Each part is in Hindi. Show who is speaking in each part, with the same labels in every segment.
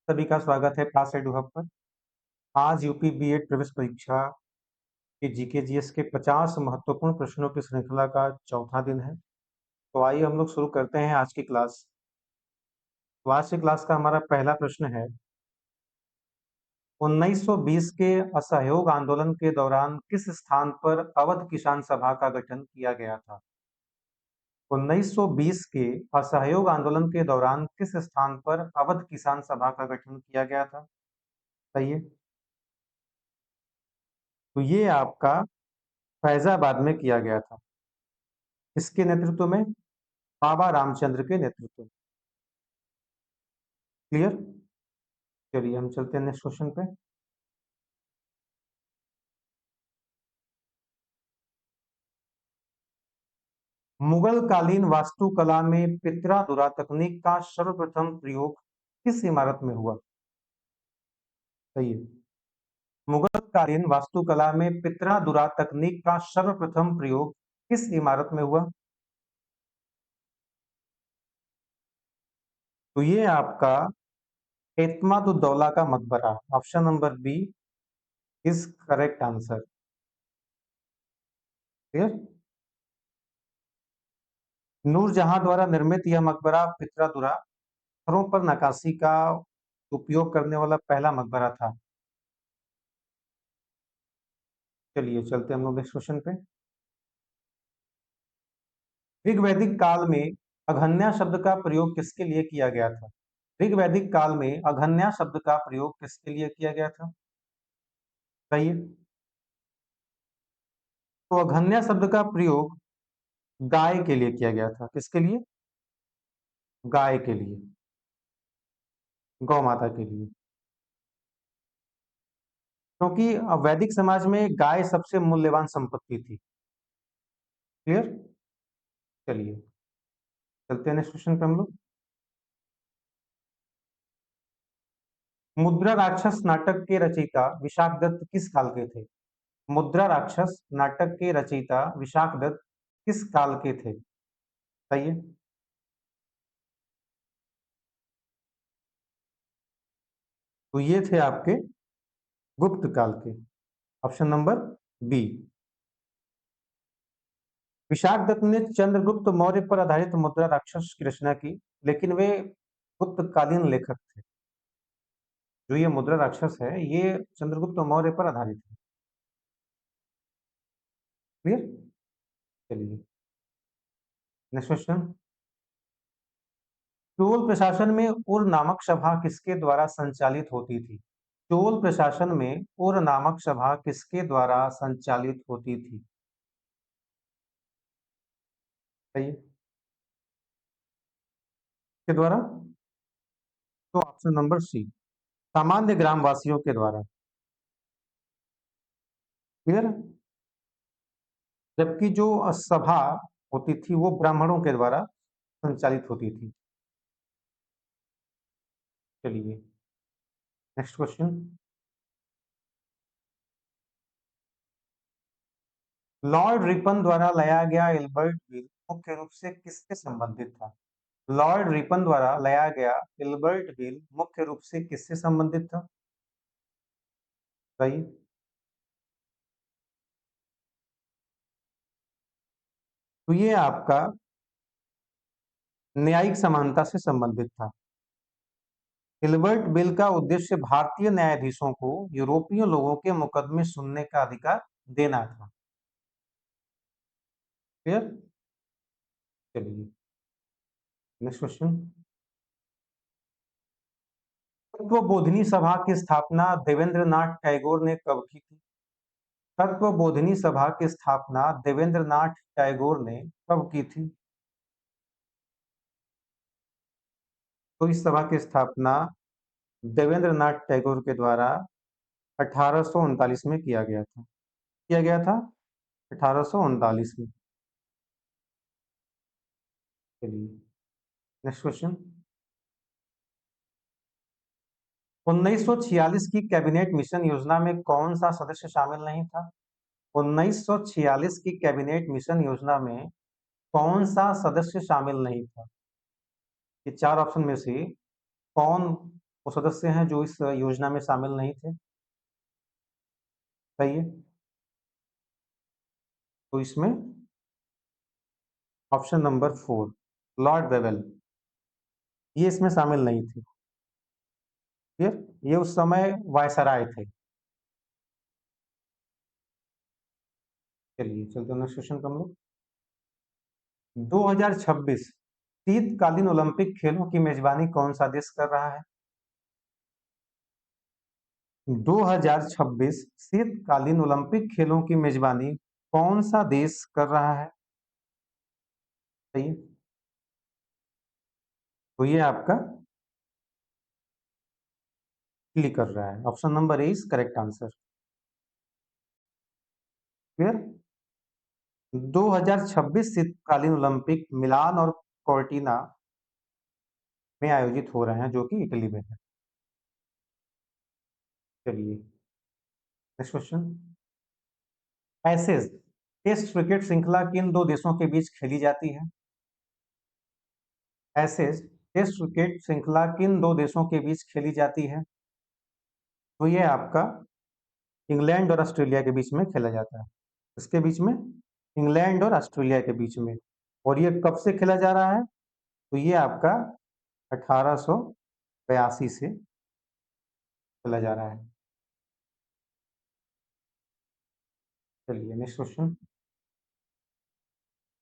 Speaker 1: सभी का स्वागत है क्लास एडू हब पर। आज यूपी बीएड प्रवेश परीक्षा के जीके जीएस के 50 महत्वपूर्ण प्रश्नों की श्रृंखला का चौथा दिन है। तो आइए हम लोग शुरू करते हैं आज की क्लास। तो आज की क्लास का हमारा पहला प्रश्न है, 1920 के असहयोग आंदोलन के दौरान किस स्थान पर अवध किसान सभा का गठन किया गया था? 1920 के असहयोग आंदोलन के दौरान किस स्थान पर अवध किसान सभा का गठन किया गया था? सही है। तो ये आपका फैजाबाद में किया गया था। इसके नेतृत्व में बाबा रामचंद्र के नेतृत्व में। क्लियर? चलिए हम चलते हैं नेक्स्ट क्वेश्चन पे। मुगल कालीन वास्तुकला में पित्रादुरा तकनीक का सर्वप्रथम प्रयोग किस इमारत में हुआ? सही है। मुगल कालीन वास्तुकला में पित्रादुरा तकनीक का सर्वप्रथम प्रयोग किस इमारत में हुआ? तो ये आपका एतमादुद्दौला का मकबरा, option number B is correct answer. Clear? Nurjahan द्वारा निर्मित यह मकबरा पित्रादुरा पत्थरों पर नक्काशी का उपयोग करने वाला पहला मकबरा था। चलिए चलते हैं हम लोग नेक्स्ट क्वेश्चन पे। ऋग्वैदिक काल में अघन्या शब्द का प्रयोग किसके लिए किया गया था? ऋग्वैदिक काल में अघन्या शब्द का प्रयोग किसके लिए किया गया था? सही है। तो अघन्या शब्द का प्रयोग गाय के लिए किया गया था। किसके लिए? गाय के लिए, गौ माता के लिए। क्योंकि वैदिक समाज में गाय सबसे मूल्यवान संपत्ति थी। क्लियर? चलिए चलते हैं नेक्स्ट क्वेश्चन पे हम लोग। मुद्रा राक्षस नाटक के रचयिता विशाख दत्त किस काल के थे? मुद्रा राक्षस नाटक के रचयिता विशाख दत्त किस काल के थे? सही है। तो ये थे आपके गुप्त काल के, option number B. Vishakhadatta ने चंद्रगुप्त मौर्य पर आधारित मुद्रा राक्षस की रचना की, लेकिन वे गुप्तकालीन लेखक थे। जो ये मुद्रा राक्षस है ये चंद्रगुप्त मौर्य पर आधारित है। क्लियर? चलिए नेक्स्ट क्वेश्चन। चोल प्रशासन में उर नामक सभा किसके द्वारा संचालित होती थी? चोल प्रशासन में उर नामक सभा किसके द्वारा संचालित होती थी? सही है। के द्वारा? तो ऑप्शन नंबर सी, सामान्य ग्रामवासियों के द्वारा। क्लियर? जबकि जो सभा होती थी वो ब्राह्मणों के द्वारा संचालित होती थी। चलिए नेक्स्ट क्वेश्चन। लॉर्ड रिपन द्वारा लाया गया एल्बर्ट बिल मुख्य रूप से किससे संबंधित था? लॉर्ड रिपन द्वारा लाया गया एल्बर्ट बिल मुख्य रूप से किससे संबंधित था? सही। तो ये आपका न्यायिक समानता से संबंधित था। एल्बर्ट बिल का उद्देश्य भारतीय न्यायाधीशों को यूरोपीय लोगों के मुकदमे सुनने का अधिकार देना था। क्लियर? चलिए नेक्स्ट क्वेश्चन। तत्वबोधिनी सभा की स्थापना देवेंद्रनाथ टैगोर ने कब की थी? तत्वबोधिनी सभा की स्थापना देवेंद्रनाथ टैगोर ने कब की थी? तो इस सभा की स्थापना देवेंद्रनाथ टैगोर के द्वारा 1839 में किया गया था। किया गया था 1839 में। चलिए नेक्स्ट क्वेश्चन। 1946 की कैबिनेट मिशन योजना में कौन सा सदस्य शामिल नहीं था? 1946 की कैबिनेट मिशन योजना में कौन सा सदस्य शामिल नहीं था? ये चार ऑप्शन में से कौन वो सदस्य हैं जो इस योजना में शामिल नहीं थे। सही है। तो इसमें ऑप्शन नंबर 4 लॉर्ड वेवेल, ये इसमें शामिल नहीं थे। क्लियर, ये उस समय वायसराय थे। चलिए चलते हैं नेक्स्ट क्वेश्चन हम लोग। 2026 शीतकालीन ओलंपिक खेलों की मेजबानी कौन सा देश कर रहा है? 2026 शीतकालीन ओलंपिक खेलों की मेजबानी कौन सा देश कर रहा है? सही है। तो ये आपका क्लिक कर रहा है, option number A is correct answer. Clear. 2026 शीतकालीन ओलंपिक मिलान और कॉर्टिना में आयोजित हो रहे हैं, जो कि इटली में है। चलिए next question. Ashes Test cricket श्रृंखला किन दो देशों के बीच खेली जाती है? एशेज टेस्ट क्रिकेट श्रृंखला किन दो देशों के बीच खेली जाती है? तो ये आपका इंग्लैंड और ऑस्ट्रेलिया के बीच में खेला जाता है। इसके बीच में इंग्लैंड और ऑस्ट्रेलिया के बीच में। और ये कब से खेला जा रहा है? तो ये आपका 1882 से खेला जा रहा है। चलिए नेक्स्ट क्वेश्चन।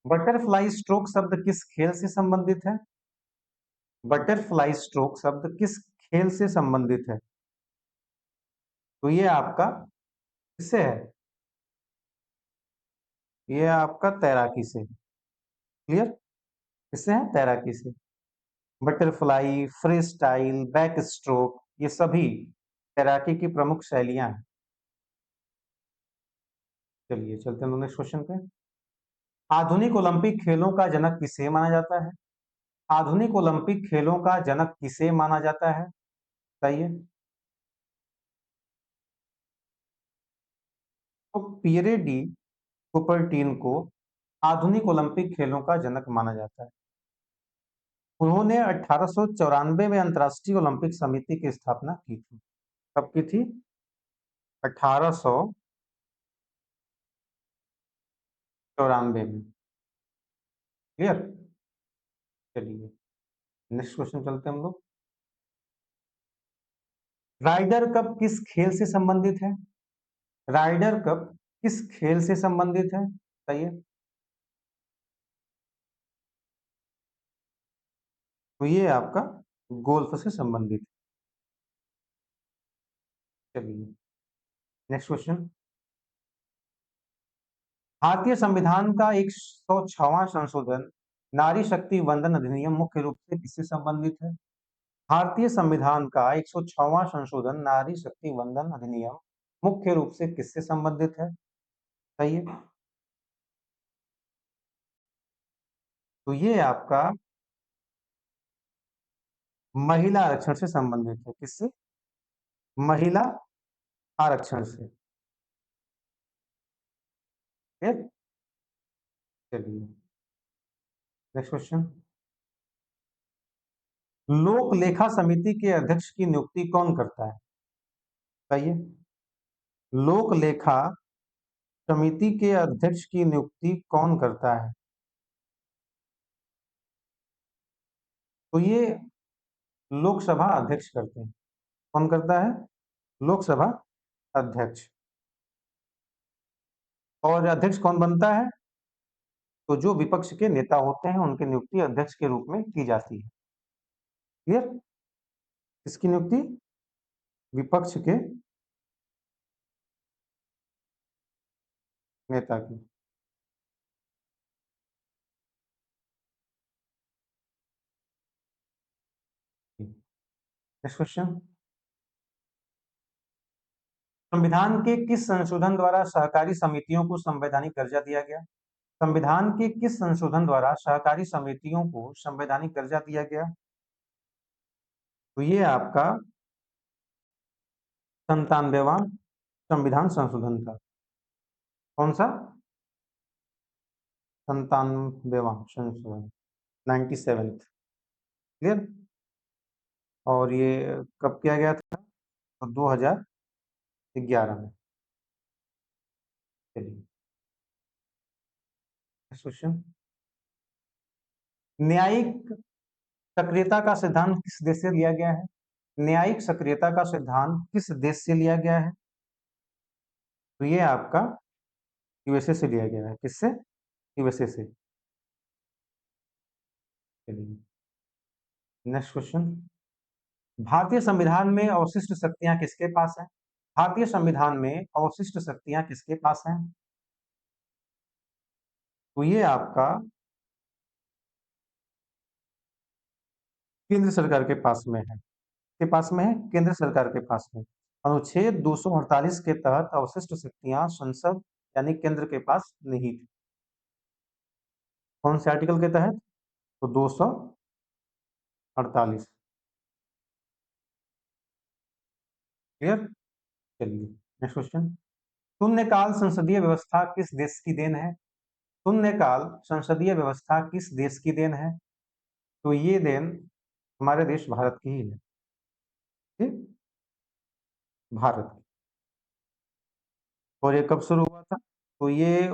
Speaker 1: बटरफ्लाई स्ट्रोक शब्द किस खेल से संबंधित है? बटरफ्लाई स्ट्रोक शब्द किस खेल से संबंधित है? तो ये आपका किससे है? ये आपका तैराकी से। क्लियर, किससे है? तैराकी से। Butterfly, free style, back stroke, ये सभी तैराकी की प्रमुख शैलियां हैं। चलिए चलते हैं नेक्स्ट क्वेश्चन पे। आधुनिक ओलंपिक खेलों का जनक किसे माना जाता है? आधुनिक ओलंपिक खेलों का जनक किसे माना जाता है? बताइए। तो पियरे डी कुपर्टीन को आधुनिक ओलंपिक खेलों का जनक माना जाता है। उन्होंने 1894 में अंतर्राष्ट्रीय ओलंपिक समिति की स्थापना की थी। कब की थी? 1894 में। क्लियर। चलिए नेक्स्ट क्वेश्चन चलते हैं हम लोग। राइडर कप किस खेल से संबंधित है? राइडर कप किस खेल से संबंधित है? बताइए। तो ये आपका गोल्फ से संबंधित। चलिए नेक्स्ट क्वेश्चन। भारतीय संविधान का 106वां संशोधन नारी शक्ति वंदन अधिनियम मुख्य रूप से किससे संबंधित है? भारतीय संविधान का 106वां संशोधन नारी शक्ति वंदन अधिनियम मुख्य रूप से किससे संबंधित है? सही है। तो ये आपका महिला आरक्षण से संबंधित है। किससे? महिला आरक्षण से। ठीक? चलिए नेक्स्ट क्वेश्चन। लोक लेखा समिति के अध्यक्ष की नियुक्ति कौन करता है? बताइए। लोक लेखा समिति के अध्यक्ष की नियुक्ति कौन करता है? तो ये लोकसभा अध्यक्ष करते हैं। कौन करता है? लोकसभा अध्यक्ष। और अध्यक्ष कौन बनता है? तो जो विपक्ष के नेता होते हैं उनकी नियुक्ति अध्यक्ष के रूप में की जाती है। क्लियर। इसकी नियुक्ति विपक्ष के नेता की। Next question. संविधान के किस संशोधन द्वारा सहकारी समितियों को संवैधानिक दर्जा दिया गया? संविधान के किस संशोधन द्वारा सहकारी समितियों को संवैधानिक दर्जा दिया गया? तो ये आपका 97वां संविधान संशोधन था। कौन सा? 97वां संशोधन, 97th। क्लियर। और ये कब किया गया था? तो 2011 में। चलिए नेक्स्ट क्वेश्चन। न्यायिक सक्रियता का सिद्धांत किस देश से लिया गया है? न्यायिक सक्रियता का सिद्धांत किस देश से लिया गया है? तो ये आपका यूएसए से लिया गया है। किससे? यूएसए से। चलिए नेक्स्ट क्वेश्चन। भारतीय संविधान में अवशिष्ट शक्तियां किसके पास है? भारतीय संविधान में अवशिष्ट शक्तियां किसके पास हैं? तो ये आपका केंद्र सरकार के पास में है। के पास में है? केंद्र सरकार के पास में। अनुच्छेद 248 के तहत अवशिष्ट शक्तियां संसद यानी केंद्र के पास नहीं थी। कौन से आर्टिकल के तहत? तो 248। क्लियर? चलिए नेक्स्ट क्वेश्चन। शून्यकाल संसदीय व्यवस्था किस देश की देन है? शून्यकाल संसदीय व्यवस्था किस देश की देन है? तो ये देन हमारे देश भारत की ही है। ठीक? भारत की। और ये कब शुरू हुआ था? तो ये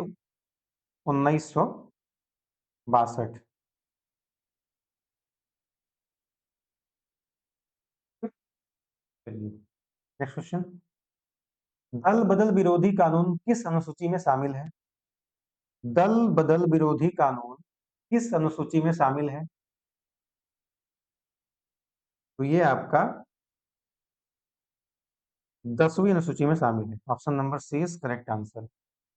Speaker 1: 1962। चलिए नेक्स्ट क्वेश्चन। दल बदल विरोधी कानून किस अनुसूची में शामिल है? दल बदल विरोधी कानून किस अनुसूची में शामिल है? तो ये आपका 10वीं अनुसूची में शामिल है। Option number C is correct answer.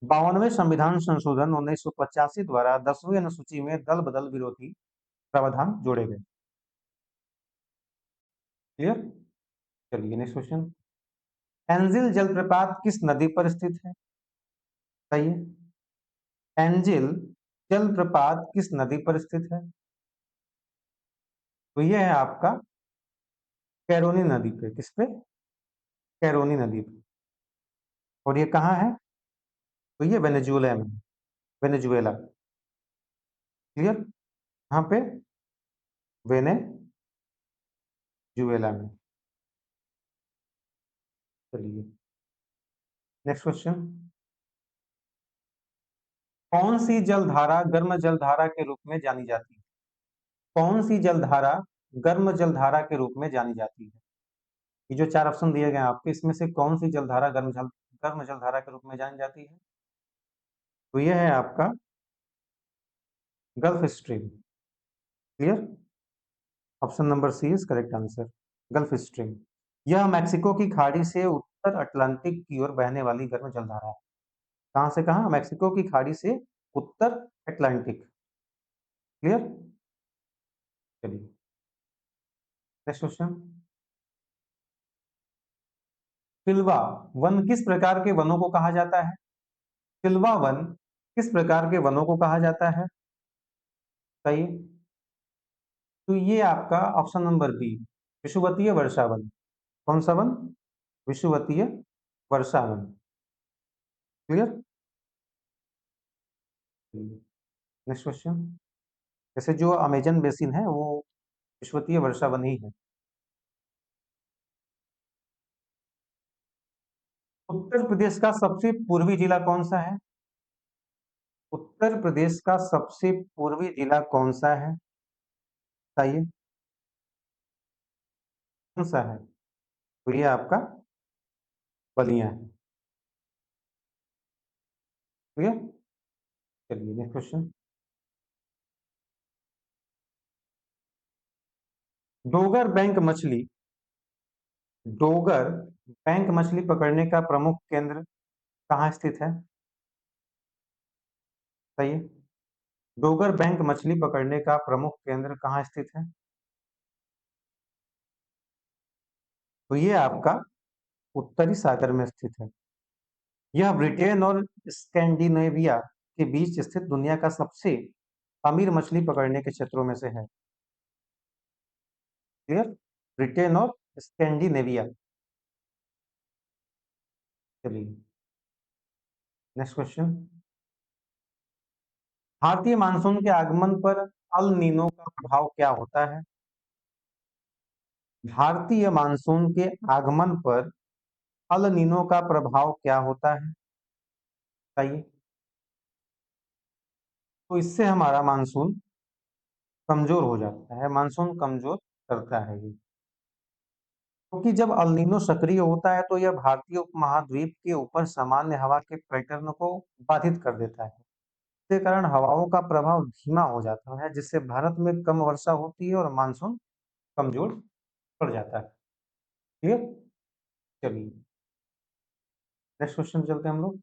Speaker 1: 52वें संविधान संशोधन 1985 द्वारा 10वीं अनुसूची में दल बदल विरोधी प्रावधान जोड़े गए। क्लियर? चलिए नेक्स्ट क्वेश्चन। एंजिल जलप्रपात किस नदी पर स्थित है? सही है। एंजिल जलप्रपात किस नदी पर स्थित है? तो यह है आपका कैरोनी नदी पे। किस पे? कैरोनी नदी पे। और ये कहाँ है? तो ये वेनेजुएला में। वेनेजुएला। क्लियर? कहाँ पे? वेनेजुएला में। चलिए नेक्स्ट क्वेश्चन। कौन सी जलधारा गर्म जलधारा के रूप में जानी जाती है? कौन सी जलधारा गर्म जलधारा के रूप में जानी जाती है? ये जो चार ऑप्शन दिए गए हैं आपके, इसमें से कौन सी जलधारा गर्म जलधारा के रूप में जानी जाती है? तो यह है आपका Gulf Stream. Clear? Option number C is correct answer. Gulf Stream. यह मैक्सिको की खाड़ी से उत्तर अटलांटिक की ओर बहने वाली गर्म जलधारा है। कहां से कहां? मैक्सिको की खाड़ी से उत्तर अटलांटिक। क्लियर? चलिए नेक्स्ट क्वेश्चन। तिलवा वन किस प्रकार के वनों को कहा जाता है? तिलवा वन किस प्रकार के वनों को कहा जाता है? सही। तो ये आपका ऑप्शन नंबर बी विषुवतीय वर्षा वन। कौन सा वन? विषुवतीय वर्षा वन। क्लियर? Next question. जैसे जो अमेजन बेसिन है वो विषुवतीय वर्षा वन ही है। उत्तर प्रदेश का सबसे पूर्वी जिला कौन सा है? उत्तर प्रदेश का सबसे पूर्वी जिला कौन सा है? बताइए कौन सा है? तो ये आपका बलिया है। क्लियर? चलिए नेक्स्ट क्वेश्चन। डोगर बैंक मछली डोगर बैंक मछली पकड़ने का प्रमुख केंद्र कहाँ स्थित है? सही है। डोगर बैंक मछली पकड़ने का प्रमुख केंद्र कहाँ स्थित है? तो ये आपका उत्तरी सागर में स्थित है। यह ब्रिटेन और स्कैंडिनेविया के बीच स्थित दुनिया का सबसे अमीर मछली पकड़ने के क्षेत्रों में से है। क्लियर? ब्रिटेन और स्कैंडिनेविया। चलिए नेक्स्ट क्वेश्चन। भारतीय मानसून के आगमन पर अल नीनो का प्रभाव क्या होता है? भारतीय मानसून के आगमन पर अल नीनो का प्रभाव क्या होता है? बताइए। तो इससे हमारा मानसून कमजोर हो जाता है, मानसून कमजोर करता है ये, क्योंकि जब अल नीनो सक्रिय होता है तो यह भारतीय उपमहाद्वीप के ऊपर सामान्य हवा के पैटर्न को बाधित कर देता है। इसके कारण हवाओं का प्रभाव धीमा हो जाता है, जिससे भारत में कम वर्षा होती है और मानसून कमजोर पड़ जाता है। ठीक है, चलिए नेक्स्ट क्वेश्चन चलते हैं हम लोग।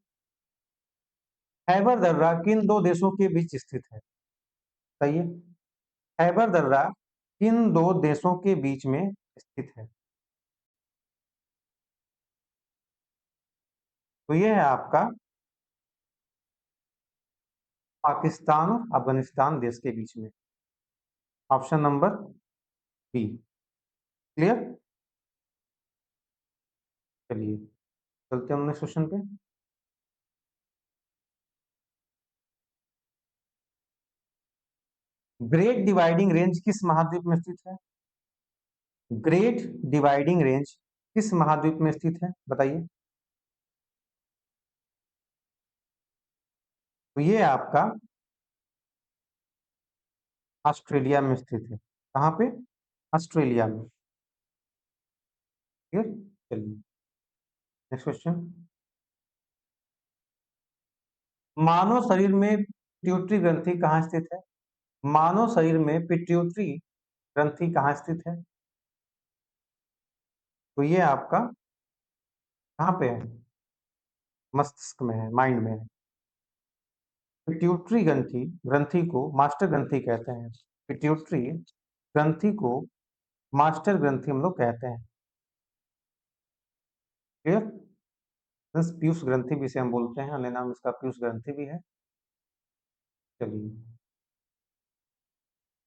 Speaker 1: खैबर दर्रा किन दो देशों के बीच स्थित है? सही है। खैबर दर्रा किन दो देशों के बीच में स्थित है? तो ये है आपका पाकिस्तान और अफगानिस्तान देश के बीच में। Option number B. क्लियर। चलिए चलते हैं नेक्स्ट क्वेश्चन पे। ग्रेट डिवाइडिंग रेंज किस महाद्वीप में स्थित है? ग्रेट डिवाइडिंग रेंज किस महाद्वीप में स्थित है, बताइए। तो ये आपका ऑस्ट्रेलिया में स्थित है। कहाँ पे? ऑस्ट्रेलिया में। क्लियर। चलिए नेक्स्ट क्वेश्चन। मानव शरीर में पिट्यूटरी ग्रंथि कहाँ स्थित है? मानव शरीर में पिट्यूटरी ग्रंथि कहाँ स्थित है? तो ये आपका कहाँ पे है? मस्तिष्क में है, माइंड में है। पिट्यूटरी ग्रंथि ग्रंथि को मास्टर ग्रंथि कहते हैं। पिट्यूटरी ग्रंथि को मास्टर ग्रंथि हम लोग कहते हैं। क्लियर। पीयूष ग्रंथि भी इसे हम बोलते हैं, अन्य नाम इसका पीयूष ग्रंथि भी है। चलिए,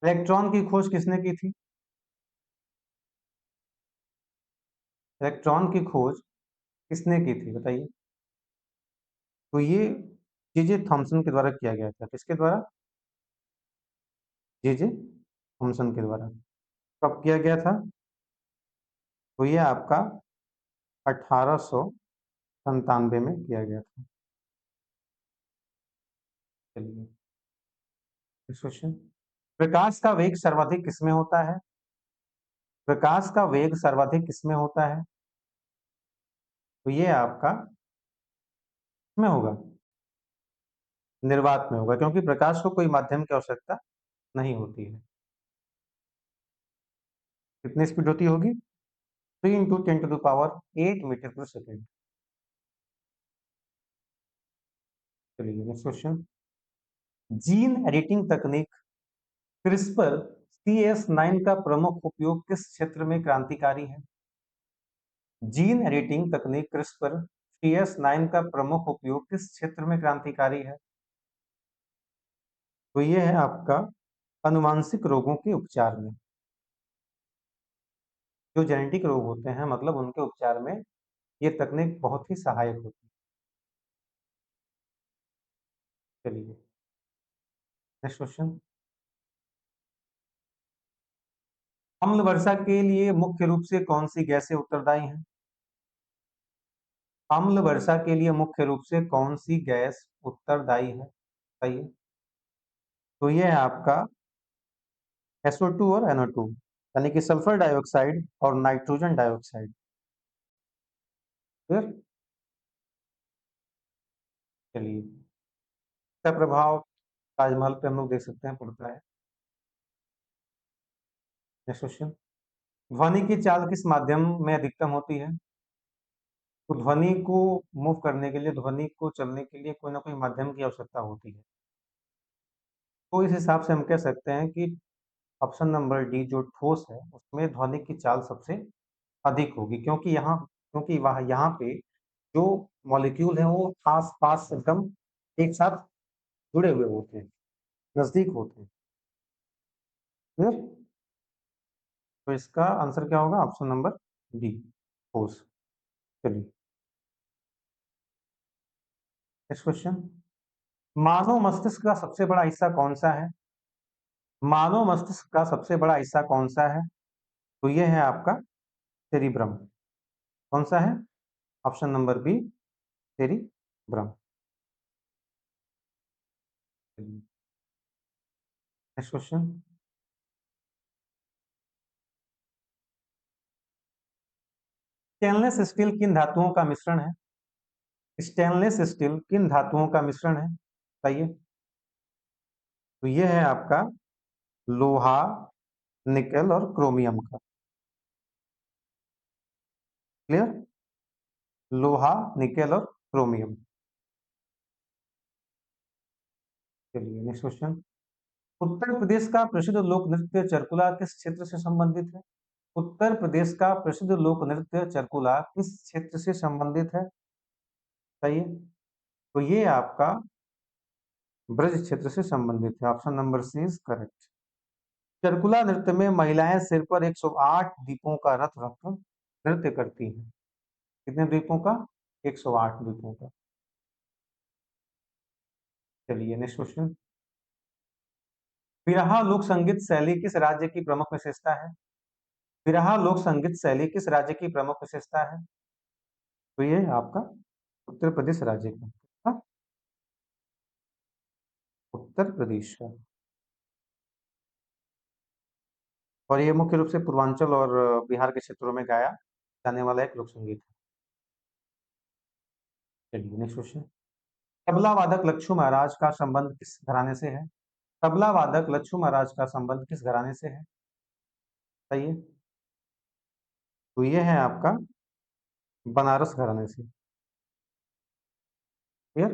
Speaker 1: इलेक्ट्रॉन की खोज किसने की थी? इलेक्ट्रॉन की खोज किसने की थी, बताइए। तो ये जे थॉमसन के द्वारा किया गया था। किसके द्वारा? जे थॉमसन के द्वारा। कब किया गया था? तो ये आपका 1897 में किया गया था। चलिए नेक्स्ट क्वेश्चन। प्रकाश का वेग सर्वाधिक किसमें होता है? प्रकाश का वेग सर्वाधिक किसमें होता है? तो ये आपका किसमें होगा? निर्वात में होगा, क्योंकि प्रकाश को कोई माध्यम की आवश्यकता नहीं होती है। कितनी स्पीड होती होगी? 3 × 10⁻⁸ मीटर पर सेकेंड। चलिए नेक्स्ट क्वेश्चन। जीन एडिटिंग तकनीक क्रिस्पर CS9 का प्रमुख उपयोग किस क्षेत्र में क्रांतिकारी है? जीन एडिटिंग तकनीक क्रिस्पर CS9 का प्रमुख उपयोग किस क्षेत्र में क्रांतिकारी है? तो ये है आपका अनुवांशिक रोगों के उपचार में। जो जेनेटिक रोग होते हैं, मतलब उनके उपचार में ये तकनीक बहुत ही सहायक होती है। चलिए नेक्स्ट क्वेश्चन। अम्ल वर्षा के लिए मुख्य रूप से कौन सी गैसें उत्तरदायी हैं? अम्ल वर्षा के लिए मुख्य रूप से कौन सी गैस उत्तरदायी है, बताइए। तो ये है आपका SO2 और NO2, यानी कि सल्फर डाइऑक्साइड और नाइट्रोजन डाइऑक्साइड। फिर चलिए, इसका प्रभाव ताजमहल पे हम लोग देख सकते हैं पड़ता है। Next question. ध्वनि की चाल किस माध्यम में अधिकतम होती है? तो ध्वनि को मूव करने के लिए, ध्वनि को चलने के लिए कोई ना कोई माध्यम की आवश्यकता होती है। तो इस हिसाब से हम कह सकते हैं कि ऑप्शन नंबर डी जो ठोस है उसमें ध्वनि की चाल सबसे अधिक होगी, क्योंकि वह यहाँ पे जो मॉलिक्यूल है वो आस पास एकदम एक साथ जुड़े हुए होते हैं, नजदीक होते हैं। क्लियर। तो इसका आंसर क्या होगा? ऑप्शन नंबर डी, ठोस। चलिए नेक्स्ट क्वेश्चन। मानव मस्तिष्क का सबसे बड़ा हिस्सा कौन सा है? मानव मस्तिष्क का सबसे बड़ा हिस्सा कौन सा है? तो ये है आपका सेरिब्रम। कौन सा है? Option number B, cerebrum. Next question. Stainless steel किन धातुओं का मिश्रण है? स्टेनलेस स्टील किन धातुओं का मिश्रण है, बताइए। तो ये है आपका लोहा, निकेल और क्रोमियम का। क्लियर? लोहा, निकेल और क्रोमियम। चलिए नेक्स्ट क्वेश्चन। उत्तर प्रदेश का प्रसिद्ध लोक नृत्य चरकुला किस क्षेत्र से संबंधित है? उत्तर प्रदेश का प्रसिद्ध लोक नृत्य चरकुला किस क्षेत्र से संबंधित है, बताइए। तो ये आपका ब्रज क्षेत्र से संबंधित है। Option number C is correct. Charkula नृत्य में महिलाएं सिर पर 108 दीपों का रथ रखकर नृत्य करती हैं। कितने द्वीपों का? 108 द्वीपों का। चलिए नेक्स्ट क्वेश्चन। बिरहा लोक संगीत शैली किस राज्य की प्रमुख विशेषता है? बिरहा लोक संगीत शैली किस राज्य की प्रमुख विशेषता है? तो ये आपका उत्तर प्रदेश राज्य का। हाँ, उत्तर प्रदेश का। और ये मुख्य रूप से पूर्वांचल और बिहार के क्षेत्रों में गाया जाने वाला एक लोक संगीत है। चलिए नेक्स्ट क्वेश्चन। तबला वादक लच्छू महाराज का संबंध किस घराने से है? तबला वादक लच्छू महाराज का संबंध किस घराने से है, बताइए। तो ये है आपका बनारस घराने से। क्लियर?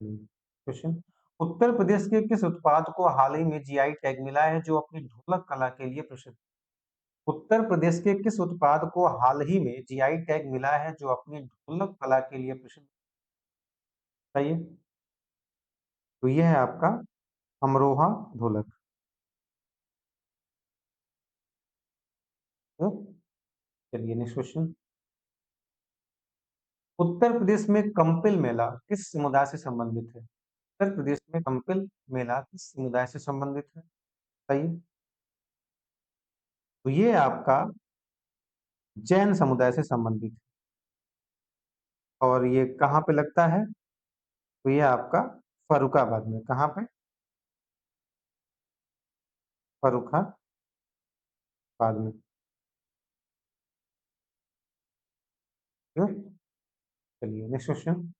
Speaker 1: क्वेश्चन। उत्तर प्रदेश के किस उत्पाद को हाल ही में जीआई टैग मिला है जो अपनी ढोलक कला के लिए प्रसिद्ध? उत्तर प्रदेश के किस उत्पाद को हाल ही में जीआई टैग मिला है जो अपनी ढोलक कला के लिए प्रसिद्ध, बताइए। तो ये है आपका अमरोहा ढोलक। तो चलिए नेक्स्ट क्वेश्चन। उत्तर प्रदेश में कंपिल मेला किस समुदाय से संबंधित है? उत्तर प्रदेश में कंपिल मेला किस समुदाय से संबंधित है, बताइए। तो ये आपका जैन समुदाय से संबंधित है। और ये कहाँ पे लगता है? तो ये आपका फर्रुखाबाद में। कहाँ पे? फर्रुखाबाद में। क्लियर? चलिए नेक्स्ट क्वेश्चन।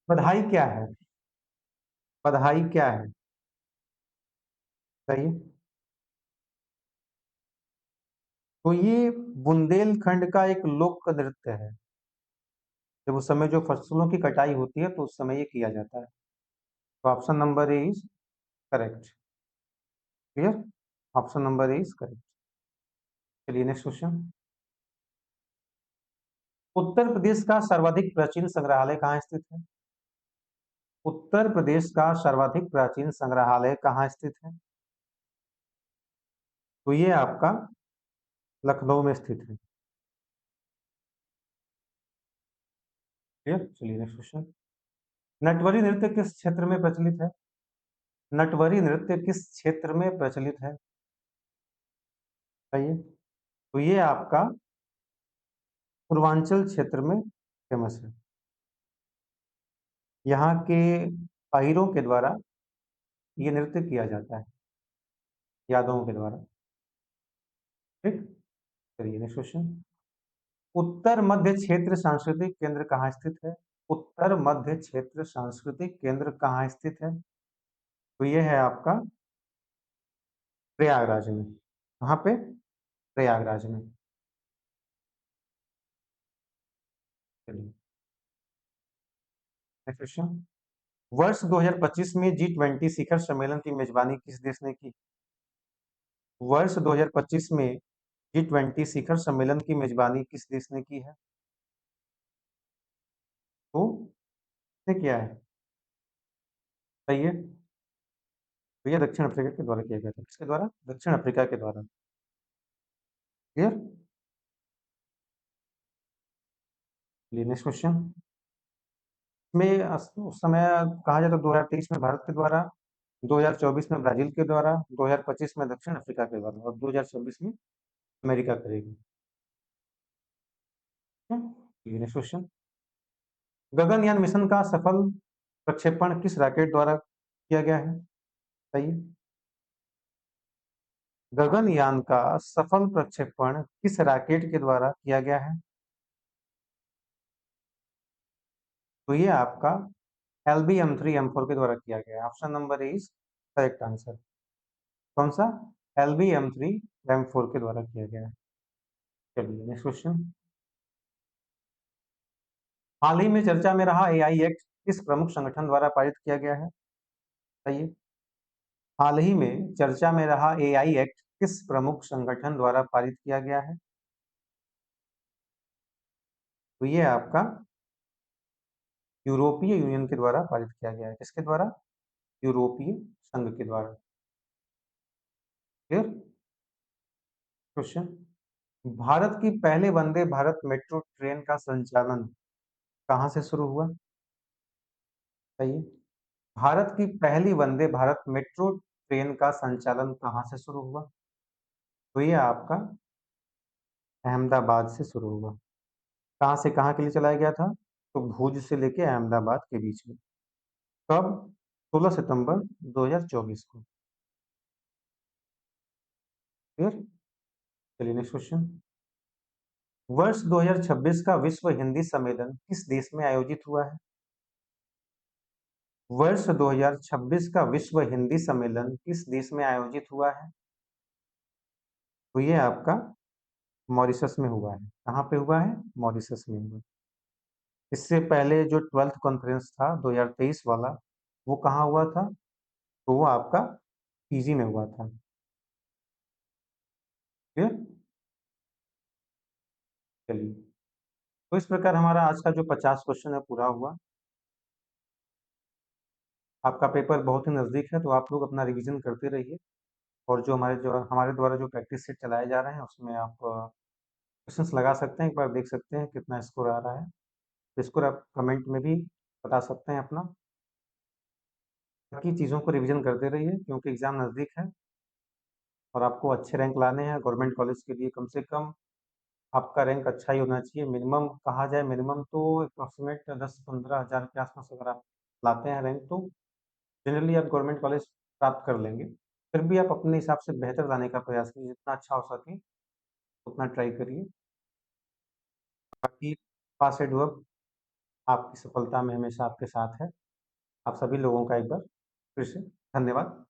Speaker 1: बधाई क्या है? बधाई क्या है, बताइए। तो ये बुंदेलखंड का एक लोक नृत्य है। जब उस समय जो फसलों की कटाई होती है तो उस समय ये किया जाता है। तो option number A is correct. Clear? Option number A is correct. चलिए नेक्स्ट क्वेश्चन। उत्तर प्रदेश का सर्वाधिक प्राचीन संग्रहालय कहाँ स्थित है? उत्तर प्रदेश का सर्वाधिक प्राचीन संग्रहालय कहाँ स्थित है? तो ये आपका लखनऊ में स्थित है। क्लियर? चलिए नेक्स्ट क्वेश्चन। नटवरी नृत्य किस क्षेत्र में प्रचलित है? नटवरी नृत्य किस क्षेत्र में प्रचलित है, बताइए। तो ये आपका पूर्वांचल क्षेत्र में फेमस है। यहाँ के अहीरों के द्वारा ये नृत्य किया जाता है, यादवों के द्वारा। ठीक। चलिए नेक्स्ट क्वेश्चन। उत्तर मध्य क्षेत्र सांस्कृतिक केंद्र कहाँ स्थित है? उत्तर मध्य क्षेत्र सांस्कृतिक केंद्र कहाँ स्थित है? तो ये है आपका प्रयागराज में। कहाँ पे? प्रयागराज में। चलिए नेक्स्ट क्वेश्चन। वर्ष 2025 में G20 शिखर सम्मेलन की मेजबानी किस देश ने की? वर्ष 2025 में G20 शिखर सम्मेलन की मेजबानी किस देश ने की है? तो किसने किया है, बताइए। तो ये दक्षिण अफ्रीका के द्वारा किया गया था। किसके द्वारा? दक्षिण अफ्रीका के द्वारा। क्लियर? Next question. में उस समय कहा जाता 2023 में भारत के द्वारा 2024 में ब्राजील के द्वारा, 2025 में दक्षिण अफ्रीका के द्वारा और 2026 में अमेरिका करेगी। नेक्स्ट क्वेश्चन, गगनयान मिशन का सफल प्रक्षेपण किस रॉकेट द्वारा किया गया है? सही है। गगनयान का सफल प्रक्षेपण किस रॉकेट के द्वारा किया गया है? तो ये आपका LV-M3-M4 के द्वारा किया गया है। Option number A is correct answer. कौन सा? LV-M3-M4 के द्वारा किया गया है। चलिए नेक्स्ट क्वेश्चन, हाल ही में चर्चा में रहा AI एक्ट किस प्रमुख संगठन द्वारा पारित किया गया है? सही है। हाल ही में चर्चा में रहा AI एक्ट किस प्रमुख संगठन द्वारा पारित किया गया है? तो ये आपका यूरोपीय यूनियन के द्वारा पारित किया गया है। किसके द्वारा? यूरोपीय संघ के द्वारा। क्लियर? क्वेश्चन, भारत की पहले वंदे भारत मेट्रो ट्रेन का संचालन कहां से शुरू हुआ? सही है। भारत की पहली वंदे भारत मेट्रो ट्रेन का संचालन कहां से शुरू हुआ? तो ये आपका अहमदाबाद से शुरू हुआ। कहां से कहां के लिए चलाया गया था? तो भुज से लेके अहमदाबाद के बीच में। कब? 16 सितंबर 2024 को। क्लियर? चलिए नेक्स्ट क्वेश्चन, वर्ष 2026 का विश्व हिंदी सम्मेलन किस देश में आयोजित हुआ है? वर्ष 2026 का विश्व हिंदी सम्मेलन किस देश में आयोजित हुआ है? तो ये आपका मॉरिशस में हुआ है। कहाँ पे हुआ है? मॉरिशस में हुआ। इससे पहले जो 12th कॉन्फ्रेंस था 2023 वाला, वो कहाँ हुआ था? तो वो आपका फीजी में हुआ था। क्लियर? चलिए, तो इस प्रकार हमारा आज का जो 50 क्वेश्चन है पूरा हुआ। आपका पेपर बहुत ही नजदीक है, तो आप लोग अपना रिवीजन करते रहिए और जो हमारे द्वारा जो प्रैक्टिस सेट चलाए जा रहे हैं उसमें आप क्वेश्चंस लगा सकते हैं। एक बार देख सकते हैं कितना स्कोर आ रहा है। तो स्कोर आप कमेंट में भी बता सकते हैं अपना। बाकी चीज़ों को रिवीजन करते रहिए क्योंकि एग्जाम नज़दीक है और आपको अच्छे रैंक लाने हैं। गवर्नमेंट कॉलेज के लिए कम से कम आपका रैंक अच्छा ही होना चाहिए। मिनिमम कहा जाए, मिनिमम तो अप्रोक्सीमेट 10-15 हज़ार के आसपास अगर आप लाते हैं रैंक, तो जनरली आप गवर्नमेंट कॉलेज प्राप्त कर लेंगे। फिर भी आप अपने हिसाब से बेहतर लाने का प्रयास कीजिए, जितना अच्छा हो सके उतना ट्राई करिए। बाकी पास एंड वर्क आपकी सफलता में हमेशा आपके साथ है। आप सभी लोगों का एक बार फिर से धन्यवाद।